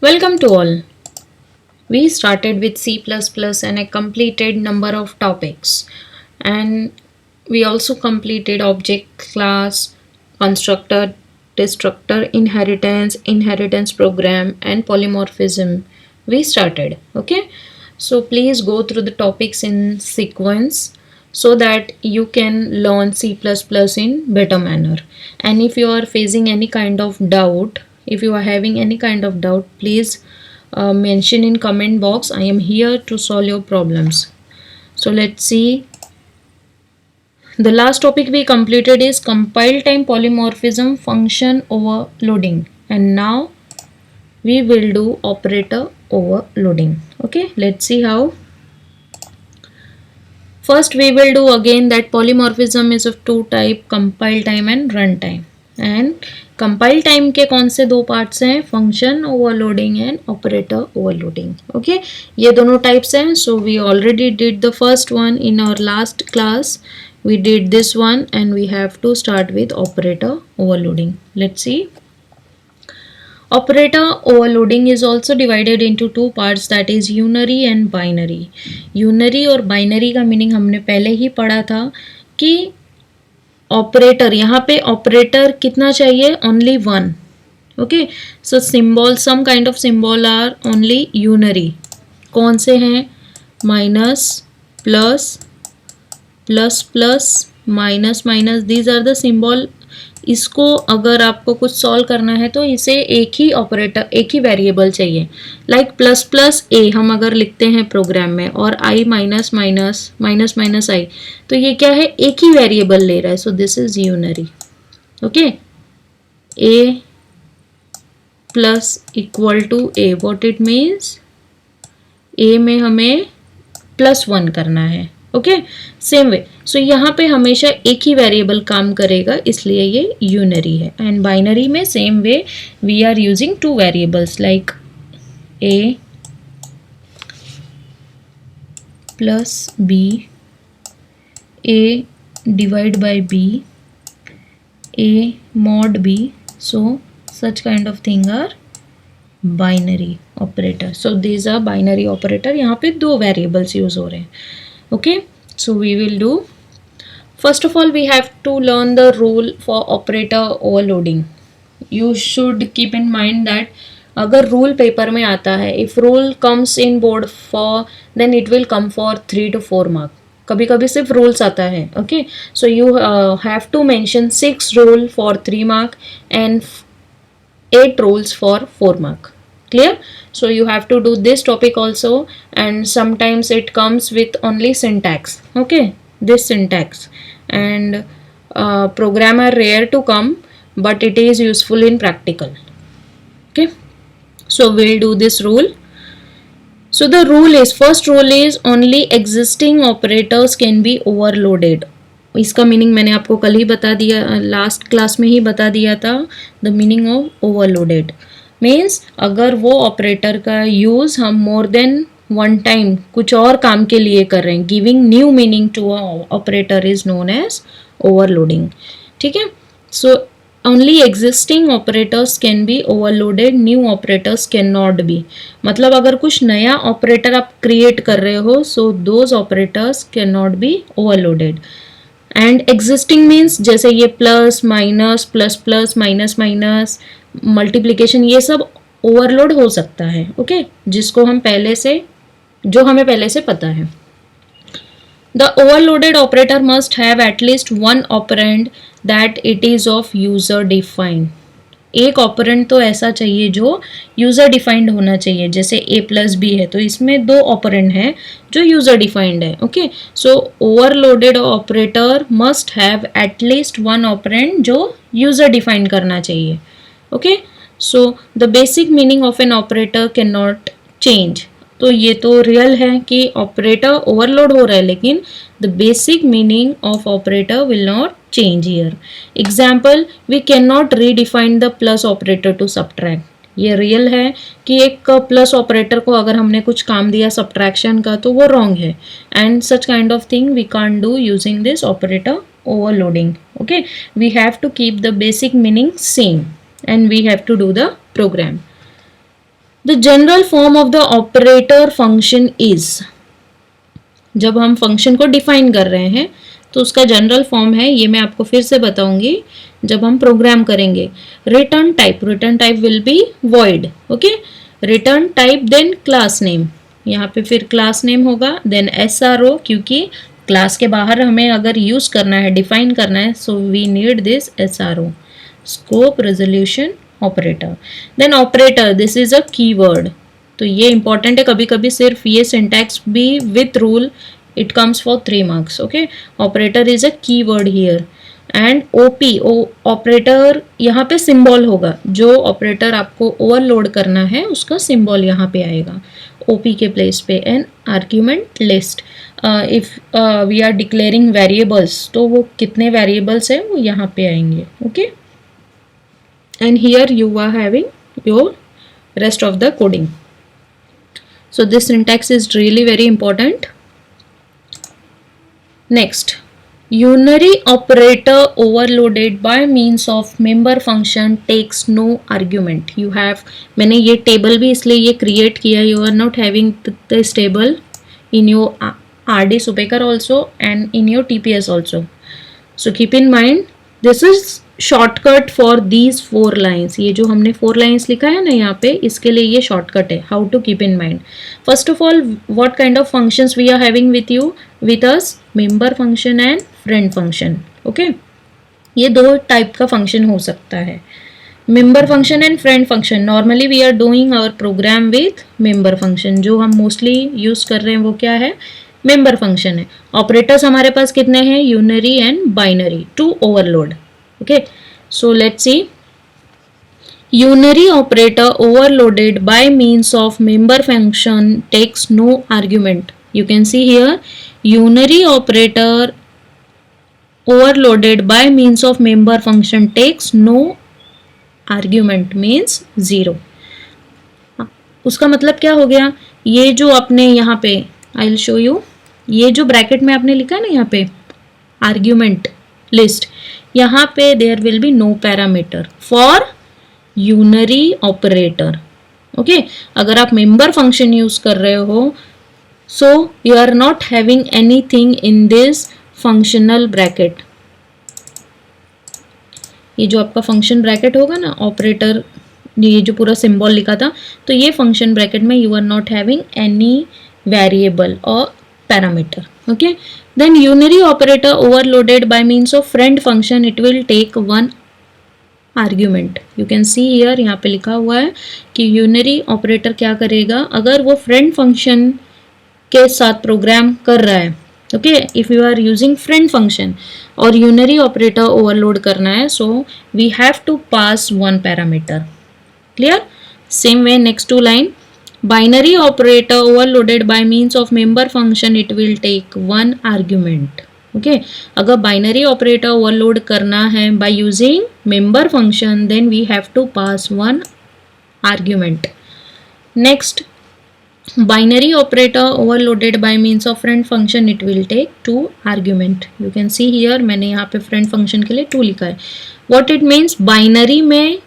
Welcome to all. We started with C++ and a completed number of topics. And we also completed object class, constructor, destructor, inheritance program, and polymorphism. We started. Okay. So please go through the topics in sequence so that you can learn C++ in better manner. And if you are facing any kind of doubt, if you are having any kind of doubt, please mention in comment box. I am here to solve your problems. So let's see. The last topic we completed is compile time polymorphism function overloading, and now we will do operator overloading. Okay, let's see how. First we will do again that polymorphism is of two type, compile time and runtime. And compile time के कौन से दो parts हैं, function overloading and operator overloading. Okay, ये दोनों types हैं. So we already did the first one in our last class. We did this one and we have to start with operator overloading. Let's see. Operator overloading is also divided into two parts, that is unary and binary. Unary और binary का meaning हमने पहले ही पढ़ा था कि operator, यहाँ पे operator कितना चाहिए, only one. Okay, so symbol, some kind of symbol are only unary. कौन से हैं, minus, plus, plus plus, minus minus, these are the symbol. इसको अगर आपको कुछ सॉल्व करना है तो इसे एक ही ऑपरेटर, एक ही वेरिएबल चाहिए. लाइक प्लस प्लस ए हम अगर लिखते हैं प्रोग्राम में, और आई माइनस माइनस, माइनस माइनस आई, तो ये क्या है, एक ही वेरिएबल ले रहा है. So this is unary. Okay, A plus equal to A, what it means, A में हमें +1 करना है. Okay, same way. सो यहाँ पे हमेशा एक ही वेरिएबल काम करेगा, इसलिए ये यूनरी है. एंड बाइनरी में same way we are using two variables like A plus B, A divide by B, A mod B. So such kind of thing are binary operator. So these are binary operator. यहाँ पे दो variables use हो रहे हैं. Okay, so we will do, first of all we have to learn the rule for operator overloading. You should keep in mind that अगर rule paper में आता है, if rule comes in board for, then it will come for 3 to 4 mark. कभी कभी सिर्फ rules आता है. Okay, so you have to mention 6 rule for 3 mark and 8 rules for 4 mark. Clear? So you have to do this topic also, and sometimes it comes with only syntax. Okay, this syntax, and program are rare to come, but it is useful in practical. Okay, so we'll do this rule. So the rule is, first rule is only existing operators can be overloaded. इसका meaning मैंने आपको कल ही बता दिया, last class में ही बता दिया था. The meaning of overloaded means अगर वो ऑपरेटर का यूज़ हम मोर देन वन टाइम कुछ और काम के लिए कर रहे हैं, giving new meaning to operator is known as overloading. ठीक है, so only existing operators can be overloaded, new operators cannot नॉट बी. मतलब अगर कुछ नया ऑपरेटर आप क्रिएट कर रहे हो, सो दोज ऑपरेटर्स कैन नॉट B overloaded. And existing means जैसे ये plus minus, plus plus, minus minus, multiplication, ये सब ओवरलोड हो सकता है. ओके, जिसको हम पहले से, जो हमें पहले से पता है. The overloaded operator must have at least one operand that it is of user defined. एक ऑपरेंड तो ऐसा चाहिए जो यूजर डिफाइंड होना चाहिए. जैसे a प्लस बी है तो इसमें दो ऑपरेंड हैं जो यूजर डिफाइंड है. Okay, so overloaded operator must have at least one operand जो यूजर डिफाइंड करना चाहिए. Okay, so the basic meaning of an operator can not change. तो ये तो रियल है कि ऑपरेटर ओवरलोड हो रहा है, लेकिन the basic meaning of operator will not change here. Example, we cannot redefine the plus operator to subtract. ये रियल है कि एक प्लस ऑपरेटर को अगर हमने कुछ काम दिया सब्ट्रैक्शन का तो वो रॉन्ग है. And such kind of thing we can't do using this operator overloading. Okay, we have to keep the basic meaning same and we have to do the program. The general form of the operator function is, जब हम function को define कर रहे हैं तो उसका general form है, ये मैं आपको फिर से बताऊंगी जब हम प्रोग्राम करेंगे. Return type will be void. Okay, return type then class name, यहाँ पे फिर क्लास नेम होगा, देन SRO, क्योंकि क्लास के बाहर हमें अगर यूज करना है, डिफाइन करना है, so we need this SRO, scope resolution operator. Then operator, this is a keyword, तो ये इंपॉर्टेंट है. कभी कभी सिर्फ ये सिंटैक्स भी with rule, it comes for 3 marks. Okay, operator is a keyword here. And OP, operator यहाँ पे सिंबल होगा, जो ऑपरेटर आपको ओवरलोड करना है उसका सिंबल यहाँ पे आएगा OP के प्लेस पे. And argument list, if we are declaring variables, तो वो कितने वेरिएबल्स हैं वो यहाँ पे आएंगे. Okay, and here you are having your rest of the coding. So this syntax is really very important. Next, unary operator overloaded by means of member function takes no argument. You have, मैंने ये table भी इसलिए ये create किया, you are not having this table in your RD Supaker also and in your TPS also. So keep in mind, this is shortcut for these 4 lines. ये जो हमने 4 lines लिखा है ना यहाँ पे, इसके लिए ये शॉर्टकट है. How to keep in mind, first of all what kind of functions we are having with you, with us member function and friend function. Okay, ये 2 टाइप का फंक्शन हो सकता है, member function and friend function. Normally we are doing our program with member function. जो हम mostly use कर रहे हैं वो क्या है, मेंबर फंक्शन है. ऑपरेटर्स हमारे पास कितने हैं, unary and binary, to overload. Okay, so let's see. Unary operator overloaded by means of member function takes no argument. You can see here, unary operator overloaded by means of member function takes no argument means 0. उसका मतलब क्या हो गया, ये जो आपने यहाँ पे, आई विल शो यू, ये जो ब्रैकेट में आपने लिखा है ना यहाँ पे आर्ग्यूमेंट लिस्ट, यहाँ पे there will be no parameter for unary operator. Okay, अगर आप मेंबर फंक्शन यूज कर रहे हो, so you are not having anything in this functional bracket. ये जो आपका फंक्शन ब्रैकेट होगा ना, ऑपरेटर, ये जो पूरा सिंबल लिखा था, तो ये फंक्शन ब्रैकेट में you are not having any variable और parameter. Okay, then unary operator overloaded by means of friend function, it will take 1 argument. You can see here, यहाँ पे लिखा हुआ है कि unary operator क्या करेगा, अगर वो friend function के साथ प्रोग्राम कर रहा है. Okay, if you are using friend function और यूनरी ऑपरेटर ओवरलोड करना है, so we have to pass 1 parameter. Clear? Same way next 2 line, binary operator overloaded by means of member function, it will take 1 argument. Okay, अगर binary operator overload करना है by using member function, then we have to pass 1 argument. Next, binary operator overloaded by means of friend function, it will take 2 argument. You can see here, मैंने यहाँ पे friend function के लिए 2 लिखा है. What it means, binary में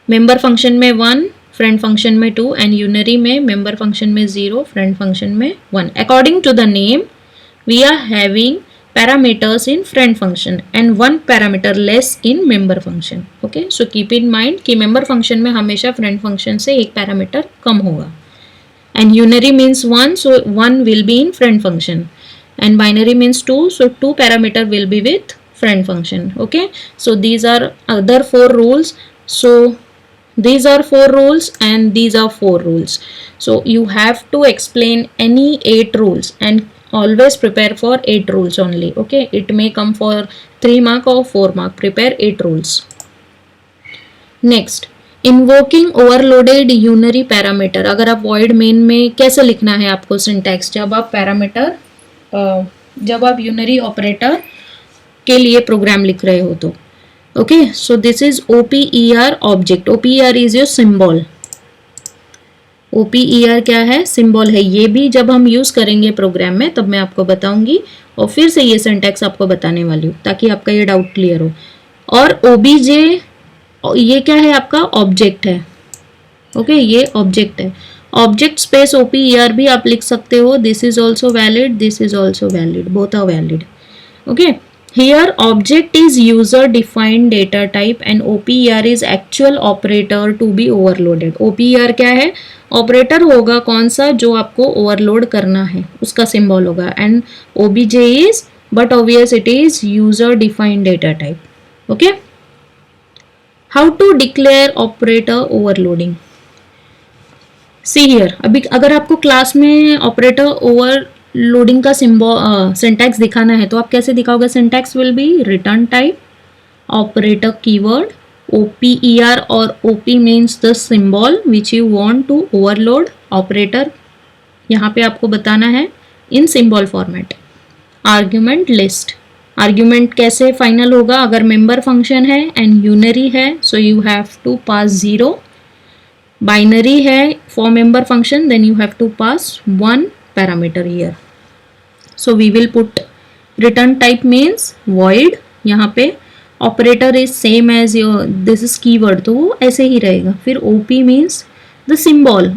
member function में 1, friend function में 2 एंड यूनरी में मेंबर फंक्शन में 0, फ्रेंड फंक्शन में 1. According to the name we are having parameters in friend function and 1 parameter less in member function. Okay, so keep in mind कि member function में हमेशा friend function से 1 parameter कम होगा. And unary means 1, so 1 will be in friend function, and binary means 2, so 2 parameter will B with friend function. Okay, so these are other 4 rules. So these are 4 rules and these are 4 rules. So you have to explain any 8 rules and always prepare for 8 rules only. Okay, it may come for 3 mark or 4 mark. Prepare 8 rules. Next, invoking overloaded unary parameter. अगर आप void main में कैसे लिखना है आपको syntax, जब आप parameter, जब आप unary operator के लिए प्रोग्राम लिख रहे हो तो. Okay, so this is OPER object. OPER is your symbol. OPER क्या है, सिंबल है. ये भी जब हम यूज करेंगे प्रोग्राम में तब मैं आपको बताऊंगी और फिर से ये सिंटैक्स आपको बताने वाली हूँ ताकि आपका ये डाउट क्लियर हो. और OBJ ये क्या है, आपका ऑब्जेक्ट है. ओके ये ऑब्जेक्ट है. ऑब्जेक्ट स्पेस OPER भी आप लिख सकते हो. This is also valid, this is also valid, both are valid. Okay. Here object is user defined data type and OPER is actual operator to be overloaded. OPER क्या है? Operator होगा कौन सा जो आपको ओवरलोड करना है, उसका सिंबल होगा. And OBJ is, but obvious it is user defined data type. Okay. How to declare operator overloading. See here, अभी अगर आपको क्लास में ऑपरेटर ओवरलोडिंग का सिंबल सिंटैक्स दिखाना है तो आप कैसे दिखाओगे? Syntax will be return type operator keyword OPER और OP means the symbol which you want to overload operator. यहाँ पे आपको बताना है in symbol format. Argument list. Argument कैसे फाइनल होगा? अगर मेंबर फंक्शन है एंड यूनरी है so you have to pass 0. Binary है for member function then you have to pass 1 parameter here. So we will put return type means void. यहाँ पे operator is same as your this is keyword तो वो ऐसे ही रहेगा. फिर OP means the symbol.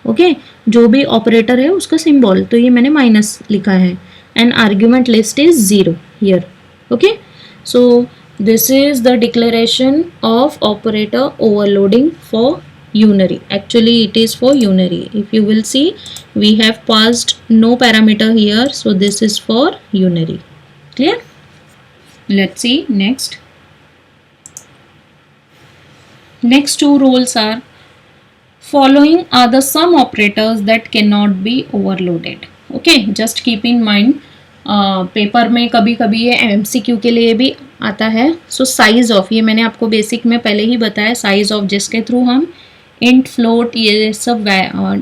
Okay, जो भी ऑपरेटर है उसका सिंबल, तो ये मैंने माइनस लिखा है. And argument list is 0 here. Okay, so this is the declaration of operator overloading for unary. Actually it is for unary. If you will see, we have passed no parameter here, so this is for unary. Clear? Let's see next. Next two rules are following are the some operators that cannot be overloaded. Okay, just keep in mind. Paper में कभी कभी ये MCQ के लिए भी आता है. सो size of, ये मैंने आपको बेसिक में पहले ही बताया, साइज ऑफ जिसके थ्रू हम इंट फ्लोट ये सब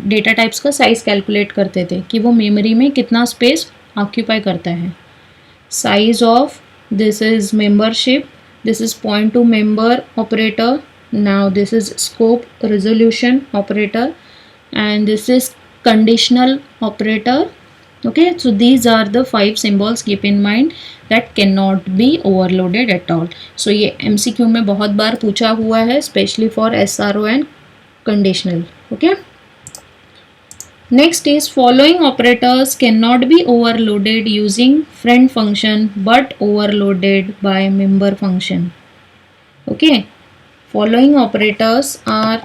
डेटा टाइप्स का साइज कैलकुलेट करते थे कि वो मेमोरी में कितना स्पेस ऑक्यूपाई करता है. Size of this is membership, this is point two member operator. Now this is scope resolution operator and this is conditional operator. Okay, so these are the 5 symbols, keep in mind, that cannot be overloaded at all. So ये MCQ में बहुत बार पूछा हुआ है, especially for SRO and conditional. Okay, next is following operators cannot be overloaded using friend function but overloaded by member function. Okay, following operators are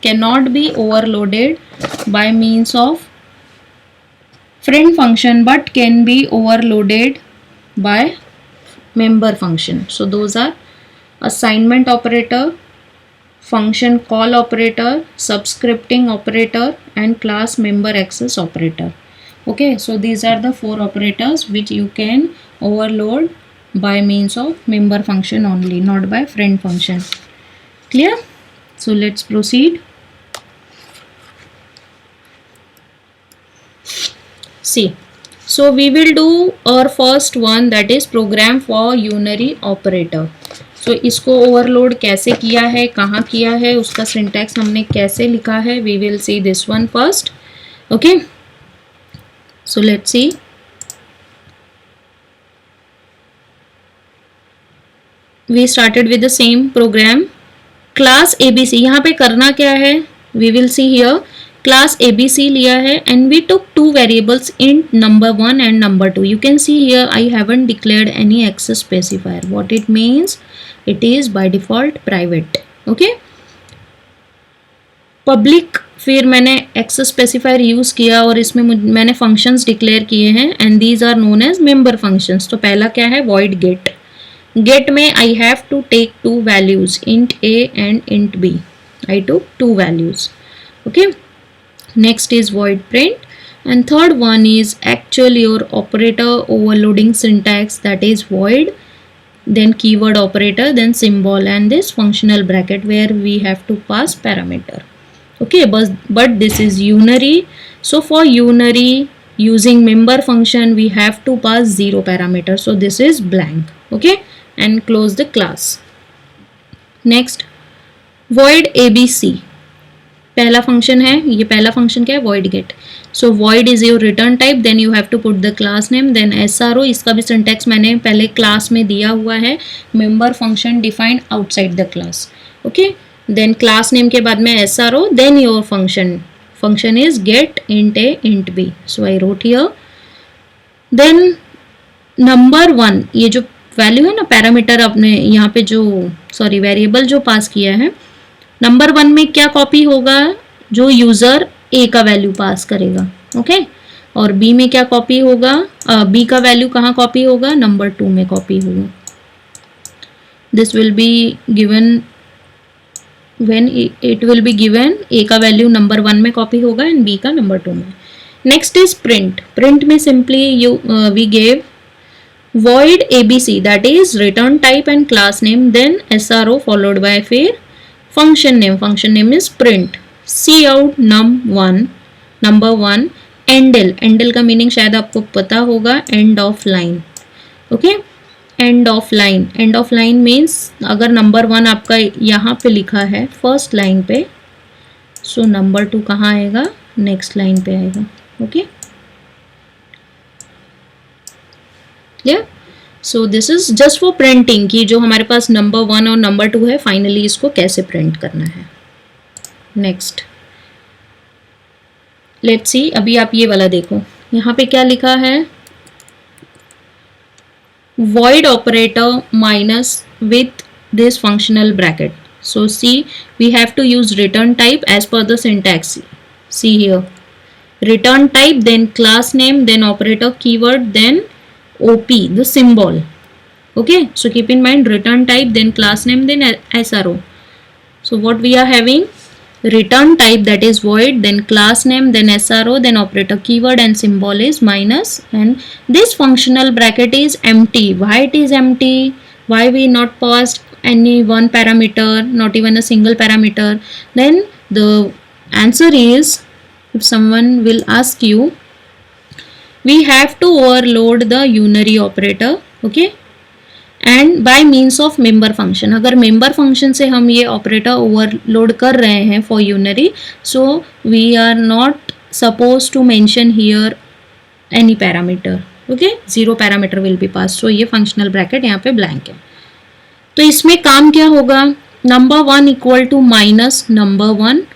cannot be overloaded by means of friend function but can be overloaded by member function. So those are assignment operator, function call operator, subscripting operator and class member access operator. Okay, so these are the 4 operators which you can overload by means of member function only, not by friend function. Clear? So let's proceed. See, so we will do our first one, that is program for unary operator. So इसको overload कैसे किया है, कहाँ किया है, उसका syntax हमने कैसे लिखा है, we will see this one first. Okay, so let's see. We started with the same program. Class ABC, यहाँ पे करना क्या है, we will see here. Class ABC लिया है and we took 2 variables int number 1 and number 2. You can see here I haven't declared any access specifier. What it means? It is by default private. Okay, public फिर मैंने access specifier use किया और इसमें मैंने functions declare किए हैं and these are known as member functions. तो पहला क्या है, void get. Get में I have to take 2 values, int A and int B. I took 2 values. Okay, next is void print and third one is actual your operator overloading syntax, that is void, then keyword operator, then symbol and this functional bracket where we have to pass parameter. Okay, but this is unary. So for unary using member function we have to pass 0 parameter, so this is blank. Okay, and close the class. Next, void ABC. पहला function है, ये पहला function क्या है, void get. So void is your return type, then you have to put the class name, then SRO. इसका भी syntax मैंने पहले क्लास में दिया हुआ है, member function defined outside the class. Okay, then class name के बाद में SRO, then your function is get int a int b. So I wrote here. Then number 1, ये जो वैल्यू है ना पैरामीटर अपने यहाँ पे जो वेरिएबल जो पास किया है, नंबर 1 में क्या कॉपी होगा, जो यूजर ए का वैल्यू पास करेगा, ओके। और बी में क्या कॉपी होगा, बी का वैल्यू कहाँ कॉपी होगा, नंबर 2 में कॉपी होगा. This will be given when it will be given A का वैल्यू नंबर 1 में कॉपी होगा एंड बी का नंबर 2 में. Next is print. प्रिंट में simply we gave void abc, that is return type and class name, then sro followed by फिर function name is print cout num1 number 1 endl का meaning शायद आपको पता होगा, end of line, okay. end of line means अगर number 1 आपका यहाँ पे लिखा है फर्स्ट लाइन पे, सो नंबर 2 कहाँ आएगा, नेक्स्ट लाइन पे आएगा, okay. So this is just for printing कि जो हमारे पास नंबर 1 और नंबर 2 है, फाइनली इसको कैसे प्रिंट करना है. Next let's see. अभी आप ये वाला देखो, यहाँ पे क्या लिखा है, void operator minus with this functional bracket. So see, we have to use return type as per the syntax. See here, return type, then class name, then operator keyword, then OP, the symbol. Okay, so keep in mind return type, then class name, then SRO. So what we are having, return type, that is void, then class name, then SRO, then operator keyword and symbol is minus, and this functional bracket is empty. Why it is empty? Why we not passed any one parameter, not even a single parameter? Then the answer is, if someone will ask you, we have to overload the unary operator, okay, and by means of member function. अगर member function से हम ये operator overload कर रहे हैं for unary, so we are not supposed to mention here any parameter, okay, 0 parameter will be passed. So ये functional bracket यहाँ पे blank है. तो इसमें काम क्या होगा, number 1 equal to minus number 1,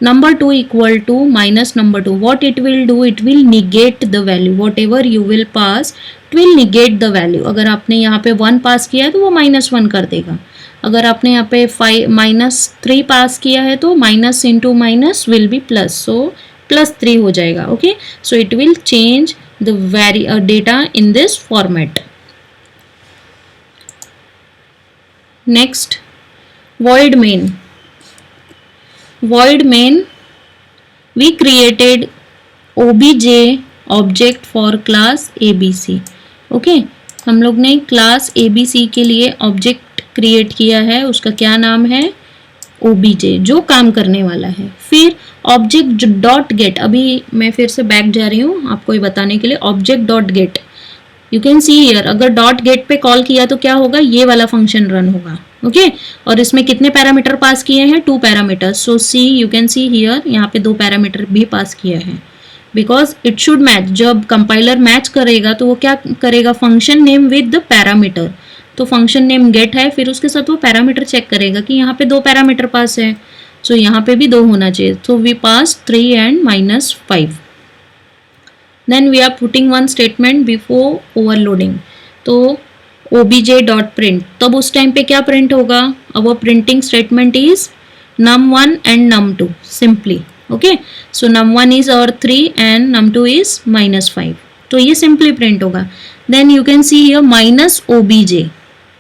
number 2 equal to minus number 2. What it will do, it will negate the value. Whatever you will pass, it will negate the value. अगर आपने यहाँ पे 1 पास किया है तो वो -1 कर देगा. अगर आपने यहाँ पे -3 पास किया है तो minus into minus will be plus, so +3 हो जाएगा, okay. So it will change the data in this format. Next, void main. void main, we created obj object for class abc, okay. हम लोग ने क्लास abc के लिए object create किया है, उसका क्या नाम है, obj, जो काम करने वाला है. फिर ऑब्जेक्ट डॉट गेट, अभी मैं फिर से बैक जा रही हूँ आपको ये बताने के लिए. Object dot gate, you can see here, अगर डॉट गेट पे कॉल किया तो क्या होगा, ये वाला फंक्शन रन होगा, ओके. और इसमें कितने पैरामीटर पास किए हैं, 2 parameter. So see, you can see here, यहाँ पे 2 पैरामीटर भी पास किया है, बिकॉज इट शुड मैच. जब कंपाइलर मैच करेगा तो वो क्या करेगा, function name with the parameter. तो फंक्शन नेम गेट है, फिर उसके साथ वो पैरामीटर चेक करेगा कि यहाँ पे 2 पैरामीटर पास है, सो यहाँ पे भी 2 होना चाहिए. तो we pass 3 and -5. Then we are putting one statement before overloading. तो obj.print, तब उस टाइम पे क्या प्रिंट होगा, our printing statement is num1 and num2 simply, okay. So num1 is और 3 एंड num2 इज -5. तो ये सिंपली प्रिंट होगा. Then you can see here -obj,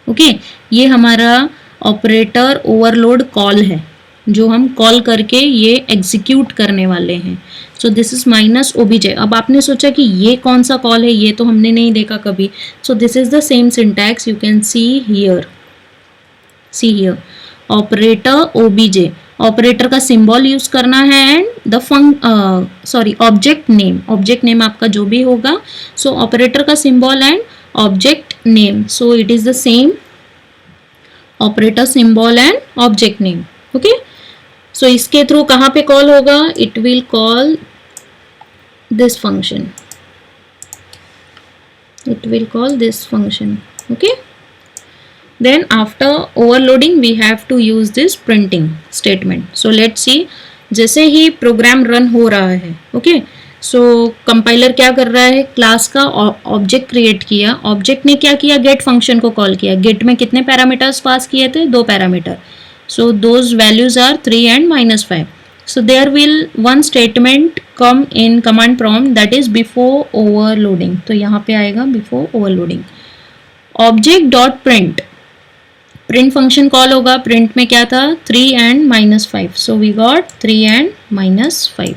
okay. ये हमारा ऑपरेटर ओवरलोड कॉल है, जो हम कॉल करके ये एग्जीक्यूट करने वाले हैं. सो दिस इज -obj. अब आपने सोचा कि ये कौन सा कॉल है, ये तो हमने नहीं देखा कभी. सो this is the same syntax, you can see here, operator obj, operator का सिंबल यूज करना है एंड द ऑब्जेक्ट नेम आपका जो भी होगा. सो ऑपरेटर का symbol and object name, so it is the same, operator symbol and object name, okay. So इसके through कहाँ पे कॉल होगा, it will call this function, it will call this function, okay. Then after overloading we have to use this printing statement. So let's see, जैसे ही program run हो रहा है, okay, सो compiler क्या कर रहा है, क्लास का ऑब्जेक्ट क्रिएट किया, ऑब्जेक्ट ने क्या किया, गेट फंक्शन को कॉल किया, गेट में कितने पैरामीटर्स पास किए थे, 2 parameter, so those values are 3 and -5. So there will one statement come in command prompt that is before overloading. तो यहाँ पे आएगा before overloading. Object dot print. Print function call होगा, print में क्या था, 3 and -5. So we got 3 and -5.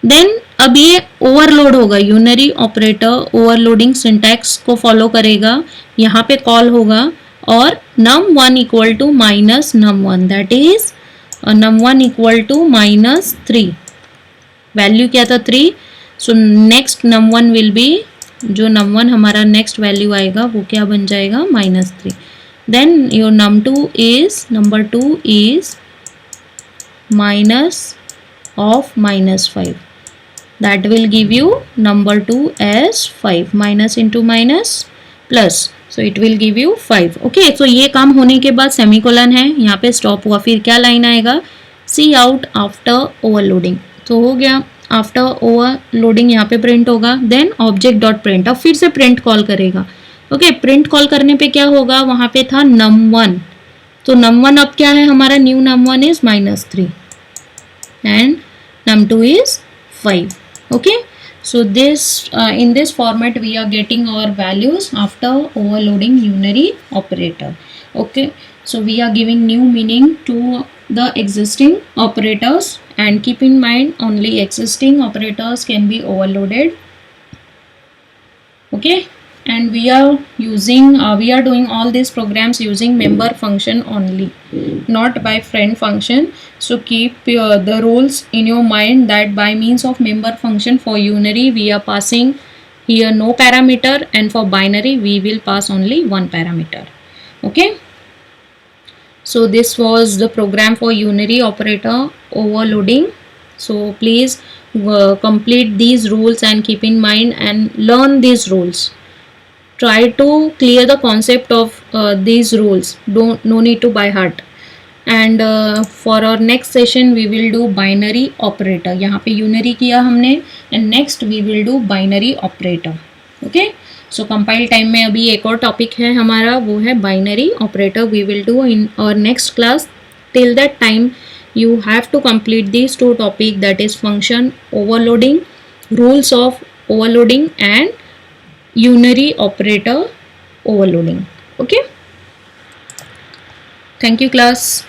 Then अब ये overload होगा, यूनरी ऑपरेटर ओवरलोडिंग सिंटैक्स को फॉलो करेगा, यहाँ पे कॉल होगा और num1 equal to minus num1, that is num1 equal to -3, value क्या था 3, so next num1 will be, जो num1 हमारा नेक्स्ट वैल्यू आएगा वो क्या बन जाएगा, -3. Then your number 2 is minus of -5, that will give you number 2 as 5, minus into minus plus, so it will give you 5. okay, so ये काम होने के बाद सेमीकोलन है, यहाँ पे स्टॉप हुआ, फिर क्या लाइन आएगा, सी आउट आफ्टर ओवरलोडिंग. तो हो गया, आफ्टर ओवरलोडिंग यहाँ पे प्रिंट होगा. देन ऑब्जेक्ट डॉट प्रिंट, अब फिर से प्रिंट कॉल करेगा. ओके, प्रिंट कॉल करने पे क्या होगा, वहाँ पे था num1, तो num1 अब क्या है हमारा, new num1 is -3 and num2 is 5. okay, so this in this format we are getting our values after overloading unary operator. okay, so we are giving new meaning to the existing operators, and keep in mind only existing operators can be overloaded. okay, and we are using we are doing all these programs using member function only, not by friend function. So keep the rules in your mind that by means of member function for unary we are passing here no parameter, and for binary we will pass only one parameter. okay, so this was the program for unary operator overloading. So please complete these rules and keep in mind and learn these rules. Try to clear the concept of these rules, no need to by heart. And for our next session we will do binary operator. यहाँ पे unary किया हमने, and next we will do binary operator. okay, so compile time में अभी एक और topic है हमारा, वो है binary operator. We will do in our next class. Till that time you have to complete these 2 topics, that is function overloading, rules of overloading, and unary operator overloading. okay, thank you class.